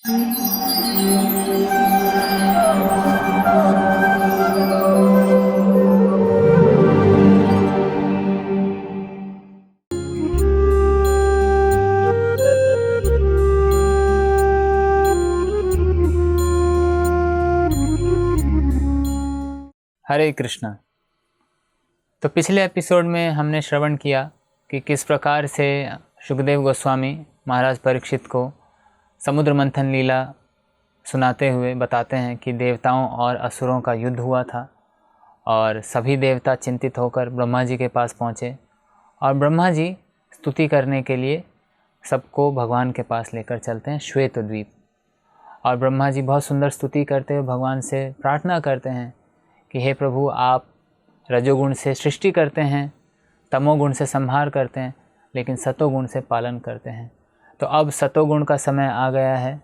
हरे कृष्णा। तो पिछले एपिसोड में हमने श्रवण किया कि किस प्रकार से सुखदेव गोस्वामी महाराज परीक्षित को समुद्र मंथन लीला सुनाते हुए बताते हैं कि देवताओं और असुरों का युद्ध हुआ था और सभी देवता चिंतित होकर ब्रह्मा जी के पास पहुँचे और ब्रह्मा जी स्तुति करने के लिए सबको भगवान के पास लेकर चलते हैं श्वेत द्वीप। और ब्रह्मा जी बहुत सुंदर स्तुति करते हुए भगवान से प्रार्थना करते हैं कि हे प्रभु, आप रजोगुण से सृष्टि करते हैं, तमोगुण से संहार करते हैं, लेकिन सतोगुण से पालन करते हैं। तो अब सतोगुण का समय आ गया है,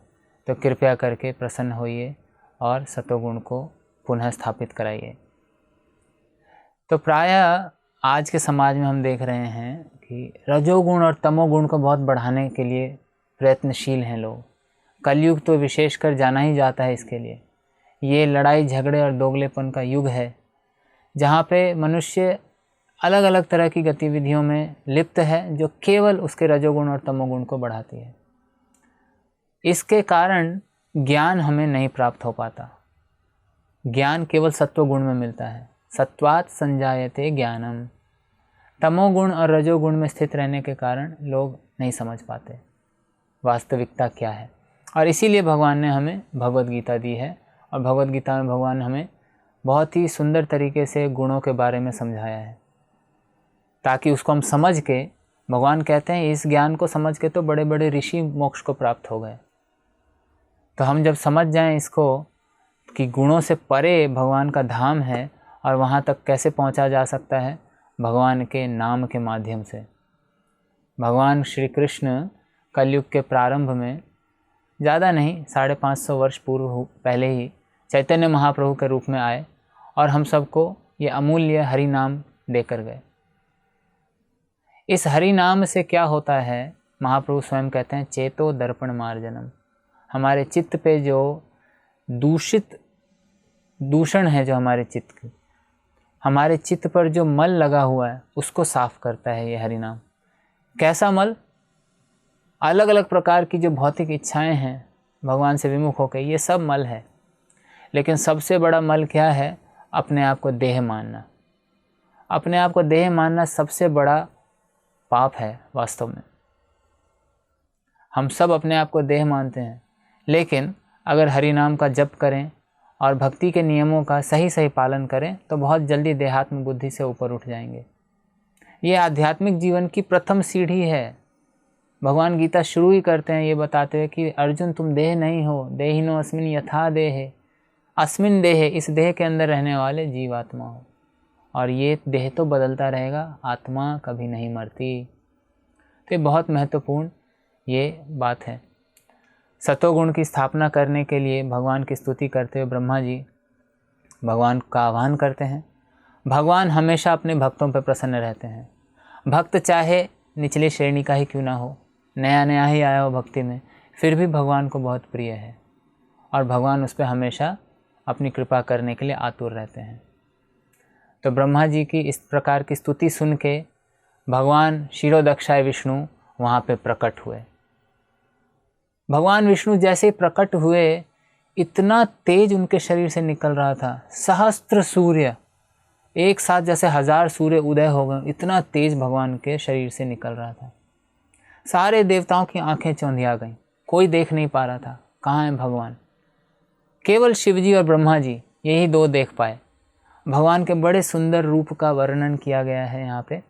तो कृपया करके प्रसन्न होइए और सतोगुण को पुनः स्थापित कराइए। तो प्रायः आज के समाज में हम देख रहे हैं कि रजोगुण और तमोगुण को बहुत बढ़ाने के लिए प्रयत्नशील हैं लोग। कलयुग तो विशेषकर जाना ही जाता है इसके लिए। ये लड़ाई झगड़े और दोगलेपन का युग है, जहाँ पे मनुष्य अलग अलग तरह की गतिविधियों में लिप्त है जो केवल उसके रजोगुण और तमोगुण को बढ़ाती है। इसके कारण ज्ञान हमें नहीं प्राप्त हो पाता। ज्ञान केवल सत्वगुण में मिलता है। सत्वात् संजायते ज्ञानम। तमोगुण और रजोगुण में स्थित रहने के कारण लोग नहीं समझ पाते वास्तविकता क्या है। और इसीलिए भगवान ने हमें भगवद गीता दी है और भगवद गीता में भगवान ने हमें बहुत ही सुंदर तरीके से गुणों के बारे में समझाया है, ताकि उसको हम समझ के, भगवान कहते हैं इस ज्ञान को समझ के तो बड़े बड़े ऋषि मोक्ष को प्राप्त हो गए। तो हम जब समझ जाएं इसको कि गुणों से परे भगवान का धाम है और वहाँ तक कैसे पहुँचा जा सकता है, भगवान के नाम के माध्यम से। भगवान श्री कृष्ण कलयुग के प्रारंभ में, ज़्यादा नहीं 550 वर्ष पूर्व पहले ही चैतन्य महाप्रभु के रूप में आए और हम सबको ये अमूल्य हरि नाम देकर गए। इस हरि नाम से क्या होता है, महाप्रभु स्वयं कहते हैं चेतो दर्पण मार्जनम। हमारे चित्त पे जो दूषण है, जो हमारे चित्त की, हमारे चित्त पर जो मल लगा हुआ है, उसको साफ करता है ये हरि नाम। कैसा मल? अलग अलग प्रकार की जो भौतिक इच्छाएं हैं भगवान से विमुख होकर, ये सब मल है। लेकिन सबसे बड़ा मल क्या है? अपने आप को देह मानना। अपने आप को देह मानना सबसे बड़ा पाप है वास्तव में। हम सब अपने आप को देह मानते हैं, लेकिन अगर हरि नाम का जप करें और भक्ति के नियमों का सही सही पालन करें तो बहुत जल्दी देहात्म बुद्धि से ऊपर उठ जाएंगे। ये आध्यात्मिक जीवन की प्रथम सीढ़ी है। भगवान गीता शुरू ही करते हैं ये बताते हुए कि अर्जुन, तुम देह नहीं हो, देहिनो अस्मिन यथा देहे, अस्मिन देहे, इस देह के अंदर रहने वाले जीवात्मा हो। और ये देह तो बदलता रहेगा, आत्मा कभी नहीं मरती। तो ये बहुत महत्वपूर्ण ये बात है। सतोगुण की स्थापना करने के लिए भगवान की स्तुति करते हुए ब्रह्मा जी भगवान का आह्वान करते हैं। भगवान हमेशा अपने भक्तों पर प्रसन्न रहते हैं। भक्त चाहे निचली श्रेणी का ही क्यों ना हो, नया नया ही आया हो भक्ति में, फिर भी भगवान को बहुत प्रिय है और भगवान उस पर हमेशा अपनी कृपा करने के लिए आतुर रहते हैं। तो ब्रह्मा जी की इस प्रकार की स्तुति सुन के भगवान क्षीरोदक्षाय विष्णु वहाँ पे प्रकट हुए। भगवान विष्णु जैसे ही प्रकट हुए, इतना तेज उनके शरीर से निकल रहा था, सहस्त्र सूर्य एक साथ जैसे 1000 सूर्य उदय हो गए, इतना तेज भगवान के शरीर से निकल रहा था। सारे देवताओं की आंखें चौंधिया गईं, कोई देख नहीं पा रहा था कहाँ है भगवान। केवल शिवजी और ब्रह्मा जी यही दो देख पाए। भगवान के बड़े सुंदर रूप का वर्णन किया गया है यहाँ पे।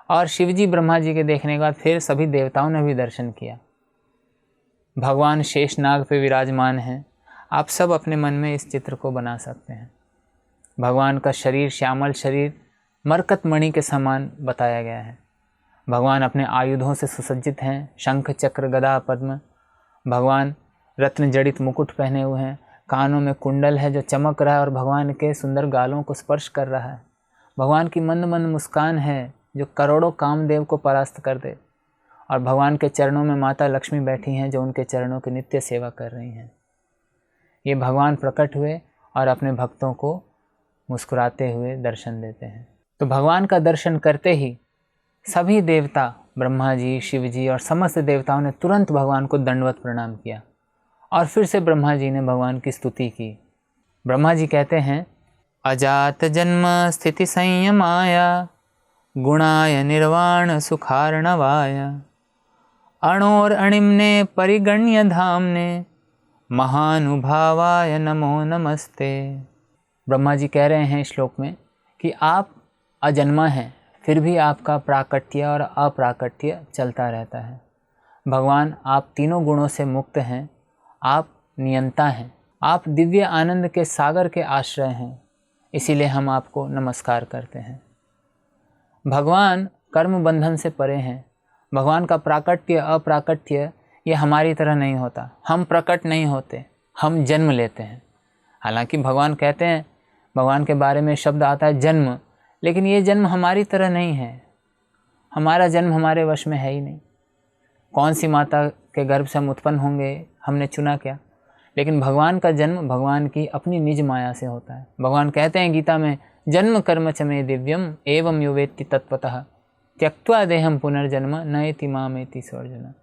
और शिवजी ब्रह्मा जी के देखने के बाद फिर सभी देवताओं ने भी दर्शन किया। भगवान शेषनाग पे विराजमान हैं। आप सब अपने मन में इस चित्र को बना सकते हैं। भगवान का शरीर, श्यामल शरीर, मरकत मणि के समान बताया गया है। भगवान अपने आयुधों से सुसज्जित हैं, शंख चक्र गदा पद्म। भगवान रत्न जड़ित मुकुट पहने हुए हैं, कानों में कुंडल है जो चमक रहा है और भगवान के सुंदर गालों को स्पर्श कर रहा है। भगवान की मंद मंद मुस्कान है जो करोड़ों कामदेव को परास्त कर दे। और भगवान के चरणों में माता लक्ष्मी बैठी हैं जो उनके चरणों की नित्य सेवा कर रही हैं। ये भगवान प्रकट हुए और अपने भक्तों को मुस्कुराते हुए दर्शन देते हैं। तो भगवान का दर्शन करते ही सभी देवता, ब्रह्मा जी, शिव जी और समस्त देवताओं ने तुरंत भगवान को दंडवत प्रणाम किया और फिर से ब्रह्मा जी ने भगवान की स्तुति की। ब्रह्मा जी कहते हैं, अजात जन्म स्थिति संयमाय गुणाय निर्वाण सुखार्णवाय अणोर अणिम्ने परिगण्य धामने महानुभावाय नमो नमस्ते। ब्रह्मा जी कह रहे हैं श्लोक में कि आप अजन्मा हैं, फिर भी आपका प्राकट्य और अप्राकट्य चलता रहता है। भगवान आप तीनों गुणों से मुक्त हैं, आप नियंता हैं, आप दिव्य आनंद के सागर के आश्रय हैं, इसीलिए हम आपको नमस्कार करते हैं। भगवान कर्म बंधन से परे हैं। भगवान का प्राकट्य अप्राकट्य ये हमारी तरह नहीं होता। हम प्रकट नहीं होते, हम जन्म लेते हैं। हालांकि भगवान कहते हैं, भगवान के बारे में शब्द आता है जन्म, लेकिन ये जन्म हमारी तरह नहीं है। हमारा जन्म हमारे वश में है ही नहीं। कौन सी माता के गर्भ से हम उत्पन्न होंगे, हमने चुना क्या? लेकिन भगवान का जन्म भगवान की अपनी निज माया से होता है। भगवान कहते हैं गीता में, जन्म कर्म च मे दिव्यम एवं यो वेत्ति तत्वतः त्यक्त्वा देहम पुनर्जन्म नयति मामेति स्वर्जन।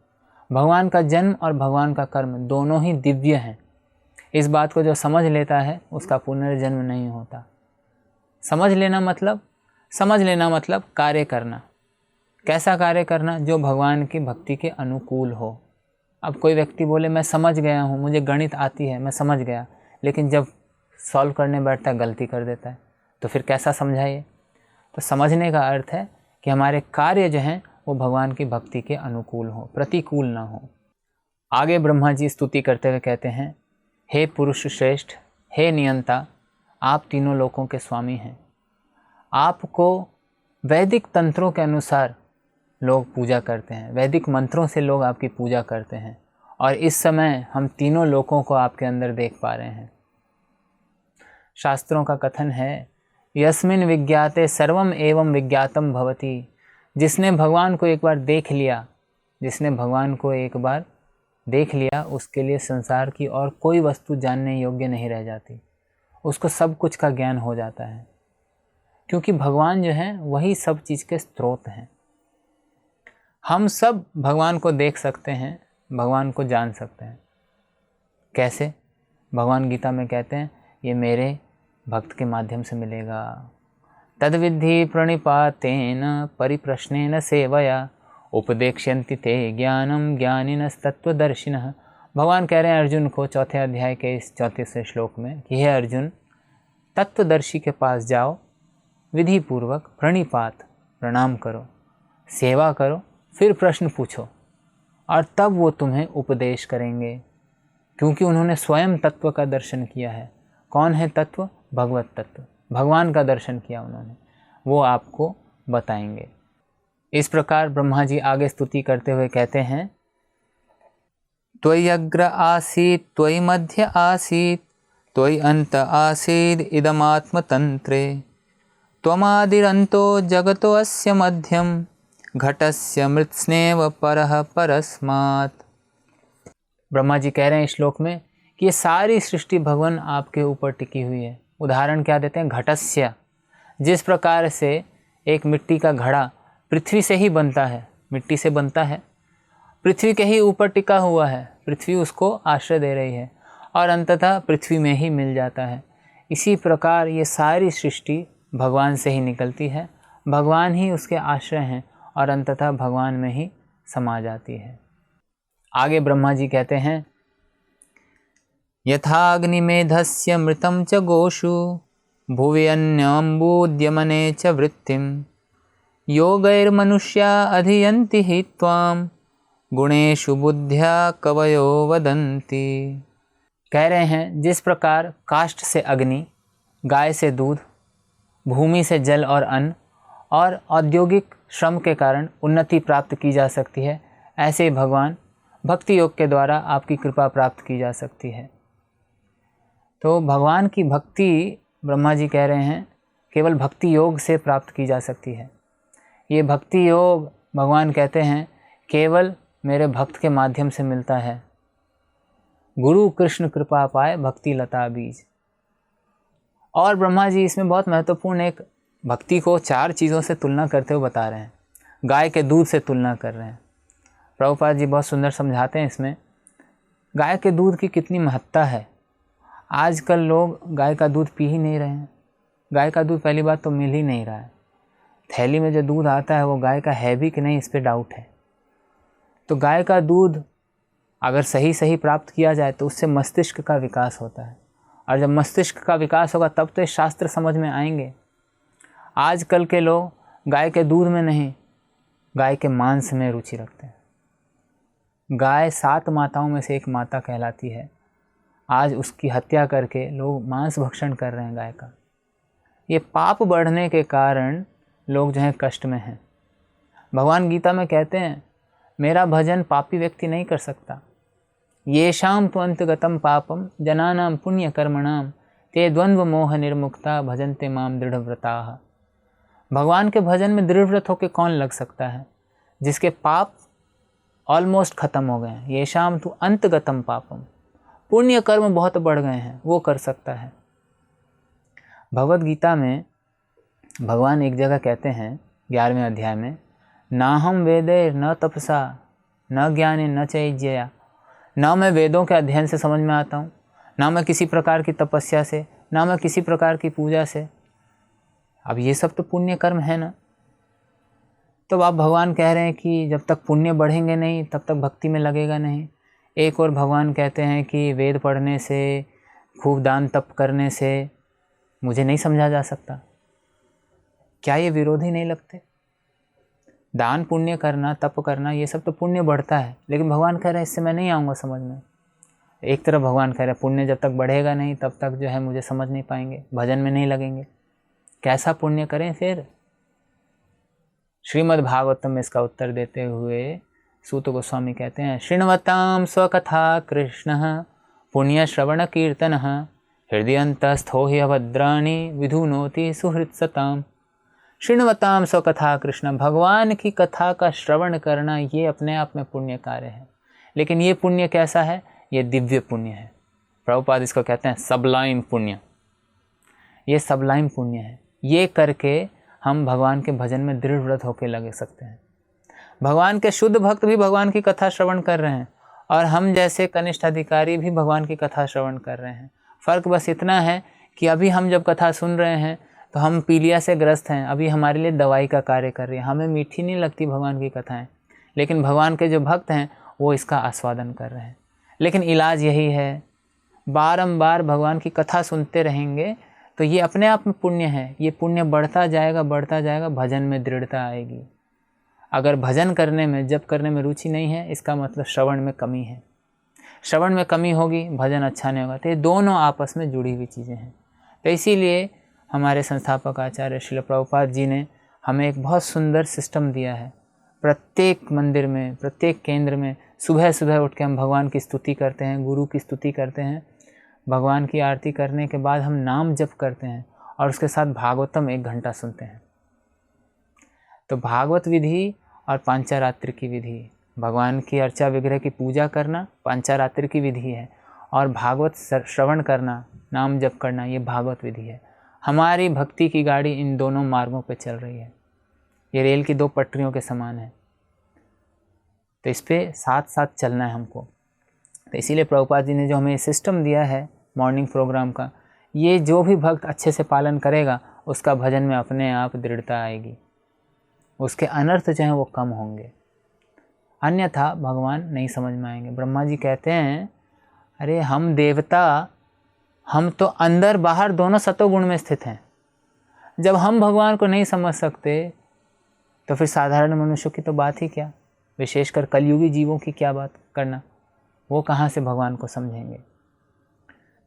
भगवान का जन्म और भगवान का कर्म दोनों ही दिव्य हैं। इस बात को जो समझ लेता है उसका पुनर्जन्म नहीं होता। समझ लेना मतलब कार्य करना। कैसा कार्य करना? जो भगवान की भक्ति के अनुकूल हो। अब कोई व्यक्ति बोले मैं समझ गया हूँ, मुझे गणित आती है, मैं समझ गया, लेकिन जब सॉल्व करने बैठता है गलती कर देता है, तो फिर कैसा समझाइए? तो समझने का अर्थ है कि हमारे कार्य जो हैं वो भगवान की भक्ति के अनुकूल हो, प्रतिकूल ना हो। आगे ब्रह्मा जी स्तुति करते हुए कहते हैं, हे पुरुष श्रेष्ठ, हे नियंता, आप तीनों लोकों के स्वामी हैं। आपको वैदिक तंत्रों के अनुसार लोग पूजा करते हैं, वैदिक मंत्रों से लोग आपकी पूजा करते हैं, और इस समय हम तीनों लोकों को आपके अंदर देख पा रहे हैं। शास्त्रों का कथन है, यस्मिन् विज्ञाते सर्वम एवं विज्ञातम भवति। जिसने भगवान को एक बार देख लिया, उसके लिए संसार की और कोई वस्तु जानने योग्य नहीं रह जाती। उसको सब कुछ का ज्ञान हो जाता है, क्योंकि भगवान जो हैं वही सब चीज़ के स्रोत हैं। हम सब भगवान को देख सकते हैं, भगवान को जान सकते हैं। कैसे? भगवान गीता में कहते हैं, ये मेरे भक्त के माध्यम से मिलेगा। तद्विद्धि प्रणिपातेन परिप्रश्नेन सेवया उपदेक्ष्यन्ति ते ज्ञानम ज्ञानिनस्तत्वदर्शिनः। भगवान कह रहे हैं अर्जुन को चौथे अध्याय के इस 34वें श्लोक में कि हे अर्जुन, तत्वदर्शी के पास जाओ, विधि पूर्वक प्रणिपात प्रणाम करो, सेवा करो, फिर प्रश्न पूछो, और तब वो तुम्हें उपदेश करेंगे, क्योंकि उन्होंने स्वयं तत्व का दर्शन किया है। कौन है तत्व? भगवत तत्व। भगवान का दर्शन किया उन्होंने, वो आपको बताएंगे। इस प्रकार ब्रह्मा जी आगे स्तुति करते हुए कहते हैं, त्वयि अग्र आसीत् त्वयि मध्य आसीत् त्वयि अंत आसीद् इदमात्मतंत्रे त्वमादिरन्तो जगतो अस्य मध्यम घटस्य मृत्स्नेव परः परस्मात्। ब्रह्मा जी कह रहे हैं इस श्लोक में कि ये सारी सृष्टि भगवान आपके ऊपर टिकी हुई है। उदाहरण क्या देते हैं? घटस्य। जिस प्रकार से एक मिट्टी का घड़ा पृथ्वी से ही बनता है, मिट्टी से बनता है, पृथ्वी के ही ऊपर टिका हुआ है, पृथ्वी उसको आश्रय दे रही है और अंततः पृथ्वी में ही मिल जाता है। इसी प्रकार ये सारी सृष्टि भगवान से ही निकलती है, भगवान ही उसके आश्रय हैं और अंततः भगवान में ही समा जाती है। आगे ब्रह्मा जी कहते हैं, यथाग्निमेधस्य मृतं च गोषु भुवि अन्यम्बूद्यमने च वृत्तिं योगैर्मनुष्या अधियन्ति हि त्वां गुणेषु बुद्ध्या कवयो वदन्ति। कह रहे हैं, जिस प्रकार काष्ठ से अग्नि, गाय से दूध, भूमि से जल और अन्न और औद्योगिक श्रम के कारण उन्नति प्राप्त की जा सकती है, ऐसे ही भगवान भक्ति योग के द्वारा आपकी कृपा प्राप्त की जा सकती है। तो भगवान की भक्ति, ब्रह्मा जी कह रहे हैं, केवल भक्ति योग से प्राप्त की जा सकती है। ये भक्ति योग भगवान कहते हैं केवल मेरे भक्त के माध्यम से मिलता है। गुरु कृष्ण कृपा पाए भक्ति लता बीज। और ब्रह्मा जी इसमें बहुत महत्वपूर्ण एक भक्ति को 4 चीज़ों से तुलना करते हुए बता रहे हैं। गाय के दूध से तुलना कर रहे हैं। प्रभुपाद जी बहुत सुंदर समझाते हैं इसमें गाय के दूध की कितनी महत्ता है। आजकल लोग गाय का दूध पी ही नहीं रहे हैं। गाय का दूध पहली बात तो मिल ही नहीं रहा है। थैली में जो दूध आता है वो गाय का है भी कि नहीं, इस पे डाउट है। तो गाय का दूध अगर सही प्राप्त किया जाए तो उससे मस्तिष्क का विकास होता है, और जब मस्तिष्क का विकास होगा तब तो ये शास्त्र समझ में आएंगे। आजकल के लोग गाय के दूध में नहीं, गाय के मांस में रुचि रखते हैं। गाय 7 माताओं में से एक माता कहलाती है। आज उसकी हत्या करके लोग मांस भक्षण कर रहे हैं गाय का। ये पाप बढ़ने के कारण लोग जो हैं कष्ट में हैं। भगवान गीता में कहते हैं मेरा भजन पापी व्यक्ति नहीं कर सकता। येषां तु अंतगतम पापम जनानां पुण्य कर्मणाम ते द्वंद्व मोह निर्मुक्ता भजन्ते माम दृढ़व्रताः। भगवान के भजन में दृढ़व्रत होकर कौन लग सकता है? जिसके पाप ऑलमोस्ट ख़त्म हो गए हैं। येषां तु अंतगतम पापम, पुण्य कर्म बहुत बढ़ गए हैं, वो कर सकता है। भगवद गीता में भगवान एक जगह कहते हैं 11वें अध्याय में, नाहम वेदैर न तपसा न ज्ञाने न चैज्यया। ना मैं वेदों के अध्ययन से समझ में आता हूँ, ना मैं किसी प्रकार की तपस्या से, ना मैं किसी प्रकार की पूजा से। अब ये सब तो पुण्य कर्म है ना। तो आप भगवान कह रहे हैं कि जब तक पुण्य बढ़ेंगे नहीं तब तक भक्ति में लगेगा नहीं। एक और भगवान कहते हैं कि वेद पढ़ने से, खूब दान तप करने से मुझे नहीं समझा जा सकता। क्या ये विरोधी नहीं लगते? दान पुण्य करना, तप करना, ये सब तो पुण्य बढ़ता है, लेकिन भगवान कह रहे हैं इससे मैं नहीं आऊँगा समझ में। एक तरफ भगवान कह रहे हैं पुण्य जब तक बढ़ेगा नहीं तब तक जो है मुझे समझ नहीं पाएंगे, भजन में नहीं लगेंगे। कैसा पुण्य करें फिर? श्रीमद् भागवतम में इसका उत्तर देते हुए सूत गोस्वामी कहते हैं, शृण्वतां स्वकथा कृष्णः पुण्य श्रवण कीर्तनः हृदयन्तस्थो हि अभद्राणि विधुनोति सुहृत्सताम्। शृण्वतां स्वकथा कृष्ण, भगवान की कथा का श्रवण करना ये अपने आप में पुण्य कार्य है। लेकिन ये पुण्य कैसा है? ये दिव्य पुण्य है। प्रभुपाद इसको कहते हैं सबलाइम पुण्य। ये सबलाइम पुण्य है। ये करके हम भगवान के भजन में दृढ़ व्रत होकर लगे सकते हैं। भगवान के शुद्ध भक्त भी भगवान की कथा श्रवण कर रहे हैं, और हम जैसे कनिष्ठ अधिकारी भी भगवान की कथा श्रवण कर रहे हैं। फ़र्क बस इतना है कि अभी हम जब कथा सुन रहे हैं तो हम पीलिया से ग्रस्त हैं, अभी हमारे लिए दवाई का कार्य कर रही है, हमें मीठी नहीं लगती भगवान की कथाएं। लेकिन भगवान के जो भक्त हैं वो इसका आस्वादन कर रहे हैं। लेकिन इलाज यही है, बारंबार भगवान की कथा सुनते रहेंगे तो ये अपने आप में पुण्य है। ये पुण्य बढ़ता जाएगा, भजन में दृढ़ता आएगी। अगर भजन करने में, जप करने में रुचि नहीं है, इसका मतलब श्रवण में कमी है। श्रवण में कमी होगी, भजन अच्छा नहीं होगा। तो ये दोनों आपस में जुड़ी हुई चीज़ें हैं। तो इसीलिए हमारे संस्थापक आचार्य श्रील प्रभुपाद जी ने हमें एक बहुत सुंदर सिस्टम दिया है। प्रत्येक मंदिर में, प्रत्येक केंद्र में सुबह सुबह उठ के हम भगवान की स्तुति करते हैं, गुरु की स्तुति करते हैं। भगवान की आरती करने के बाद हम नाम जप करते हैं, और उसके साथ भागवतम 1 घंटा सुनते हैं। तो भागवत विधि और पांचारात्रि की विधि, भगवान की अर्चा विग्रह की पूजा करना पांचारात्रि की विधि है, और भागवत श्रवण करना, नाम जप करना, ये भागवत विधि है। हमारी भक्ति की गाड़ी इन दोनों मार्गों पर चल रही है। ये रेल की 2 पटरियों के समान है। तो इस पे साथ साथ चलना है हमको। तो इसीलिए प्रभुपाद जी ने जो हमें सिस्टम दिया है मॉर्निंग प्रोग्राम का, ये जो भी भक्त अच्छे से पालन करेगा उसका भजन में अपने आप दृढ़ता आएगी, उसके अनर्थ जो हैं वो कम होंगे। अन्यथा भगवान नहीं समझ में आएंगे। ब्रह्मा जी कहते हैं, अरे हम देवता, हम तो अंदर बाहर दोनों सतोगुण में स्थित हैं। जब हम भगवान को नहीं समझ सकते तो फिर साधारण मनुष्यों की तो बात ही क्या, विशेषकर कलयुगी जीवों की क्या बात करना, वो कहाँ से भगवान को समझेंगे।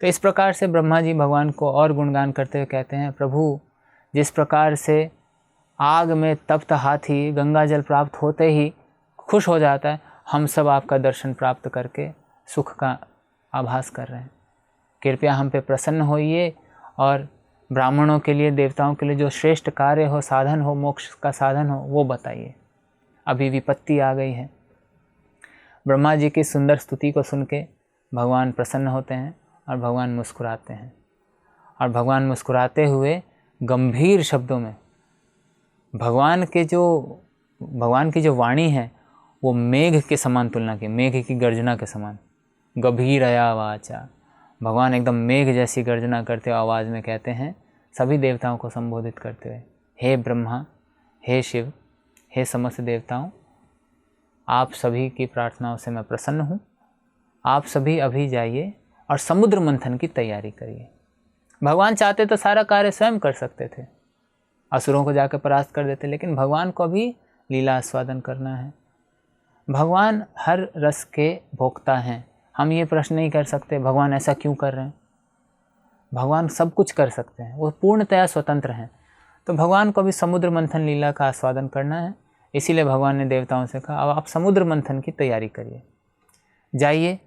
तो इस प्रकार से ब्रह्मा जी भगवान को और गुणगान करते हुए कहते हैं, प्रभु जिस प्रकार से आग में तप्त हाथी गंगा जल प्राप्त होते ही खुश हो जाता है, हम सब आपका दर्शन प्राप्त करके सुख का आभास कर रहे हैं। कृपया हम पे प्रसन्न होइए, और ब्राह्मणों के लिए, देवताओं के लिए जो श्रेष्ठ कार्य हो, साधन हो, मोक्ष का साधन हो, वो बताइए। अभी विपत्ति आ गई है, ब्रह्मा जी की सुंदर स्तुति को सुन के भगवान प्रसन्न होते हैं और भगवान मुस्कुराते हैं, और भगवान मुस्कुराते हुए गंभीर शब्दों में भगवान की जो वाणी है वो मेघ के समान तुलना की, मेघ की गर्जना के समान, गंभीरया वाचा। भगवान एकदम मेघ जैसी गर्जना करते हुए आवाज़ में कहते हैं, सभी देवताओं को संबोधित करते हुए, हे ब्रह्मा, हे शिव, हे समस्त देवताओं, आप सभी की प्रार्थनाओं से मैं प्रसन्न हूँ। आप सभी अभी जाइए और समुद्र मंथन की तैयारी करिए। भगवान चाहते तो सारा कार्य स्वयं कर सकते थे, असुरों को जाकर परास्त कर देते, लेकिन भगवान को अभी लीला आस्वादन करना है। भगवान हर रस के भोक्ता हैं। हम ये प्रश्न नहीं कर सकते भगवान ऐसा क्यों कर रहे हैं। भगवान सब कुछ कर सकते हैं, वो पूर्णतया स्वतंत्र हैं। तो भगवान को भी समुद्र मंथन लीला का आस्वादन करना है, इसीलिए भगवान ने देवताओं से कहा अब आप समुद्र मंथन की तैयारी करिए, जाइए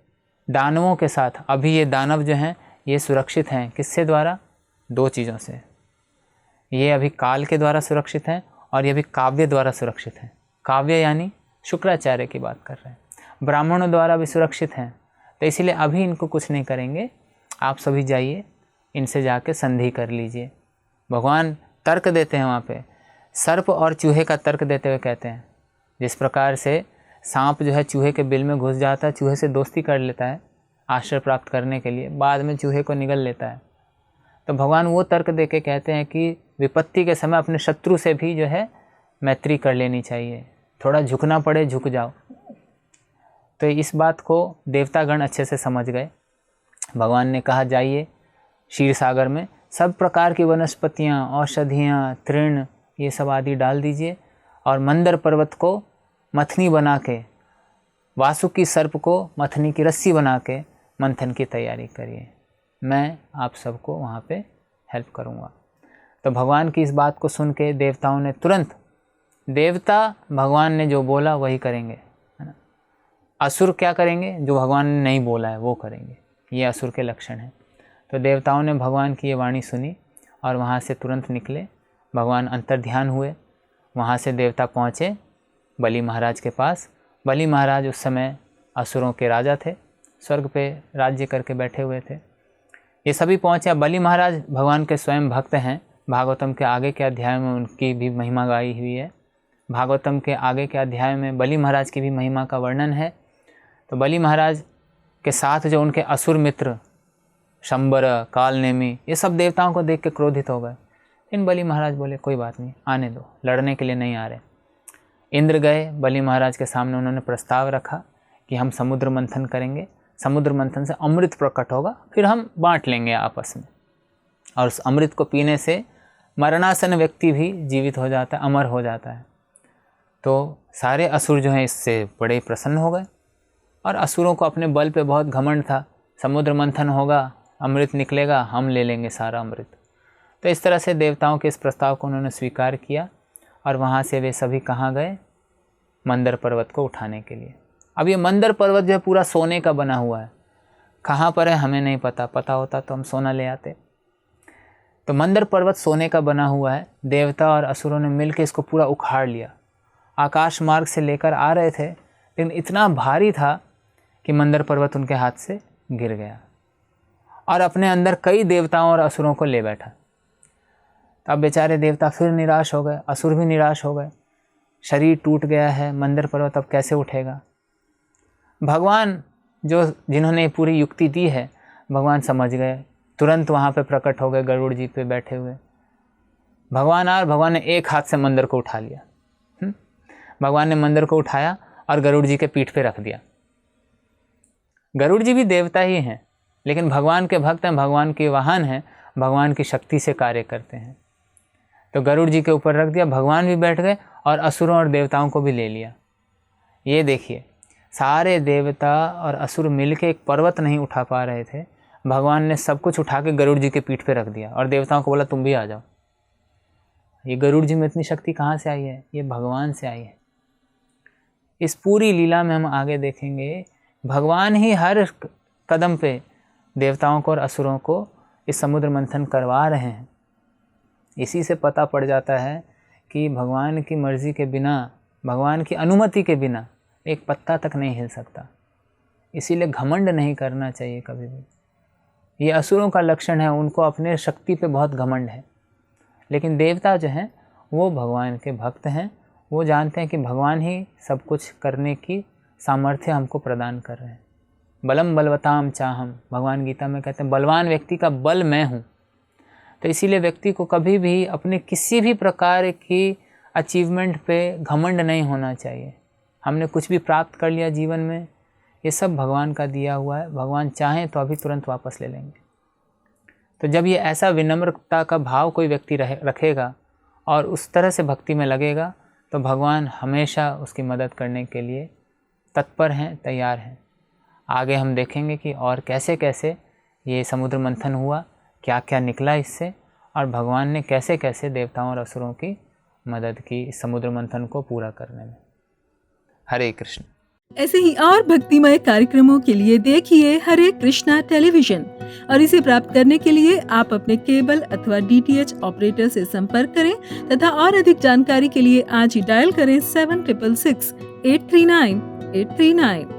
दानवों के साथ। अभी ये दानव जो हैं ये सुरक्षित हैं, किससे द्वारा? दो चीज़ों से। ये अभी काल के द्वारा सुरक्षित हैं और ये भी काव्य द्वारा सुरक्षित हैं। काव्य यानी शुक्राचार्य की बात कर रहे हैं। ब्राह्मणों द्वारा भी सुरक्षित हैं, तो इसीलिए अभी इनको कुछ नहीं करेंगे। आप सभी जाइए, इनसे जाके संधि कर लीजिए। भगवान तर्क देते हैं वहाँ पे, सर्प और चूहे का तर्क देते हुए कहते हैं, जिस प्रकार से सांप जो है चूहे के बिल में घुस जाता है, चूहे से दोस्ती कर लेता है आश्रय प्राप्त करने के लिए, बाद में चूहे को निगल लेता है, तो भगवान वो तर्क दे के कहते हैं कि विपत्ति के समय अपने शत्रु से भी जो है मैत्री कर लेनी चाहिए, थोड़ा झुकना पड़े झुक जाओ। तो इस बात को देवतागण अच्छे से समझ गए। भगवान ने कहा जाइए क्षीर सागर में सब प्रकार की वनस्पतियाँ, औषधियाँ, तृण, ये सब आदि डाल दीजिए और मंदर पर्वत को मथनी बना के, वासुकी सर्प को मथनी की रस्सी बना के मंथन की तैयारी करिए, मैं आप सबको वहाँ पे हेल्प करूँगा। तो भगवान की इस बात को सुन के देवताओं ने तुरंत, देवता भगवान ने जो बोला वही करेंगे, है ना। असुर क्या करेंगे? जो भगवान ने नहीं बोला है वो करेंगे, ये असुर के लक्षण हैं। तो देवताओं ने भगवान की ये वाणी सुनी और वहाँ से तुरंत निकले। भगवान अंतर्ध्यान हुए, वहाँ से देवता पहुँचे बलि महाराज के पास। बलि महाराज उस समय असुरों के राजा थे, स्वर्ग पे राज्य करके बैठे हुए थे। ये सभी पहुँचे। बलि महाराज भगवान के स्वयं भक्त हैं। भागवतम के आगे के अध्याय में उनकी भी महिमा गाई हुई है। भागवतम के आगे के अध्याय में बलि महाराज की भी महिमा का वर्णन है। तो बलि महाराज के साथ जो उनके असुर मित्र शंबर, कालनेमी, ये सब देवताओं को देख के क्रोधित हो गए। इन बलि महाराज बोले कोई बात नहीं, आने दो, लड़ने के लिए नहीं आ रहे। इंद्र गए, बलि महाराज के सामने उन्होंने प्रस्ताव रखा कि हम समुद्र मंथन करेंगे, समुद्र मंथन से अमृत प्रकट होगा, फिर हम बांट लेंगे आपस में, और उस अमृत को पीने से मरणासन व्यक्ति भी जीवित हो जाता है, अमर हो जाता है। तो सारे असुर जो हैं इससे बड़े प्रसन्न हो गए, और असुरों को अपने बल पे बहुत घमंड था, समुद्र मंथन होगा, अमृत निकलेगा, हम ले लेंगे सारा अमृत। तो इस तरह से देवताओं के इस प्रस्ताव को उन्होंने स्वीकार किया, और वहाँ से वे सभी कहाँ गए? मंदर पर्वत को उठाने के लिए। अब ये मंदर पर्वत जो है पूरा सोने का बना हुआ है, कहाँ पर है हमें नहीं पता, पता होता तो हम सोना ले आते। तो मंदर पर्वत सोने का बना हुआ है। देवता और असुरों ने मिलकर इसको पूरा उखाड़ लिया। आकाश मार्ग से लेकर आ रहे थे, लेकिन इतना भारी था कि मंदर पर्वत उनके हाथ से गिर गया और अपने अंदर कई देवताओं और असुरों को ले बैठा। अब बेचारे देवता फिर निराश हो गए, असुर भी निराश हो गए। शरीर टूट गया है, मंदर पर्वत अब कैसे उठेगा? भगवान जिन्होंने पूरी युक्ति दी है, भगवान समझ गए, तुरंत वहाँ पे प्रकट हो गए गरुड़ जी पे बैठे हुए। भगवान ने एक हाथ से मंदिर को उठा लिया। भगवान ने मंदिर को उठाया और गरुड़ जी के पीठ पे रख दिया। गरुड़ जी भी देवता ही हैं, लेकिन भगवान के भक्त हैं, भगवान के वाहन हैं, भगवान की शक्ति से कार्य करते हैं। तो गरुड़ जी के ऊपर रख दिया, भगवान भी बैठ गए और असुरों और देवताओं को भी ले लिया। ये देखिए, सारे देवता और असुर मिलके एक पर्वत नहीं उठा पा रहे थे, भगवान ने सब कुछ उठा के गरुड़ जी के पीठ पे रख दिया और देवताओं को बोला तुम भी आ जाओ। ये गरुड़ जी में इतनी शक्ति कहाँ से आई है? ये भगवान से आई है। इस पूरी लीला में हम आगे देखेंगे, भगवान ही हर कदम पे देवताओं को और असुरों को इस समुद्र मंथन करवा रहे हैं। इसी से पता पड़ जाता है कि भगवान की मर्ज़ी के बिना, भगवान की अनुमति के बिना एक पत्ता तक नहीं हिल सकता। इसीलिए घमंड नहीं करना चाहिए कभी भी। ये असुरों का लक्षण है, उनको अपने शक्ति पे बहुत घमंड है। लेकिन देवता जो हैं वो भगवान के भक्त हैं, वो जानते हैं कि भगवान ही सब कुछ करने की सामर्थ्य हमको प्रदान कर रहे हैं। बलम बलवताम चाहम, भगवान गीता में कहते हैं बलवान व्यक्ति का बल मैं हूँ। तो इसीलिए व्यक्ति को कभी भी अपने किसी भी प्रकार की अचीवमेंट पे घमंड नहीं होना चाहिए। हमने कुछ भी प्राप्त कर लिया जीवन में, ये सब भगवान का दिया हुआ है, भगवान चाहें तो अभी तुरंत वापस ले लेंगे। तो जब ये ऐसा विनम्रता का भाव कोई व्यक्ति रखेगा और उस तरह से भक्ति में लगेगा, तो भगवान हमेशा उसकी मदद करने के लिए तत्पर हैं, तैयार हैं। आगे हम देखेंगे कि और कैसे कैसे ये समुद्र मंथन हुआ, क्या क्या निकला इससे, और भगवान ने कैसे कैसे देवताओं और असुरों की मदद की समुद्र मंथन को पूरा करने में। हरे कृष्ण। ऐसे ही और भक्तिमय कार्यक्रमों के लिए देखिए हरे कृष्णा टेलीविजन, और इसे प्राप्त करने के लिए आप अपने केबल अथवा DTH ऑपरेटर से संपर्क करें तथा और अधिक जानकारी के लिए आज ही डायल करें 7666 839 839।